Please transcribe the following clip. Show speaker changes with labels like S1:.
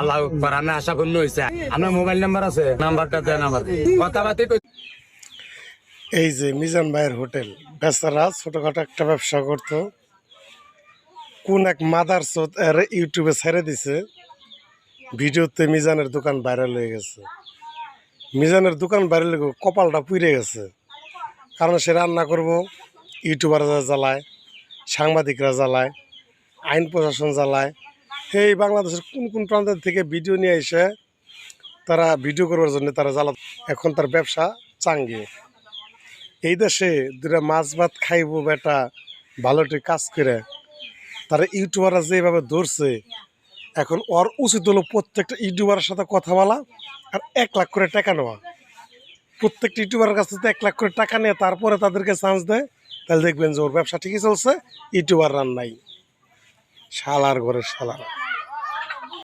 S1: আল্লাহ করানো আশা পূর্ণ হয়েছে। আপনার মোবাইল নাম্বার আছে? নাম্বারটা দেন আমার, কথাবার্তা।
S2: এই যে মিজান ভাইয়ের হোটেল, বেচারা ছোটখাটো একটা ব্যবসা করতো, কোন এক মাদার চোদ এর ইউটিউবে ছেড়ে দিছে, ভিডিওতে মিজানের দোকান ভাইরাল হয়ে গেছে। মিজানের দোকান ভাইরাল হয়ে কপালটা পুড়ে গেছে, কারণ সে রান্না করবো, ইউটিউবাররা জ্বালায়, সাংবাদিকরা জ্বালায়, আইন প্রশাসন জ্বালায়। এই বাংলাদেশের কোন কোন প্রান্ত থেকে ভিডিও নিয়ে এসে তারা ভিডিও করবার জন্য তারা জ্বালা। এখন তার ব্যবসা চাঙ্গে। এই দেশে দুটা মাছ ভাত খাইব বেটা, ভালোটি কাজ করে তারা ইউটিউবাররা যেভাবে ধরছে, এখন ওর উচিত হলো প্রত্যেকটা ইউটিউবারের সাথে কথা বলা আর 1 লাখ করে টাকা নেওয়া। প্রত্যেকটা ইউটিউবারের কাছ থেকে 1 লাখ করে টাকা নিয়ে তারপরে তাদেরকে চান্স দেয়, তাহলে দেখবেন যে ওর ব্যবসা ঠিকই চলছে, ইউটিউবার রান নাই। শালার ঘরের শালারা।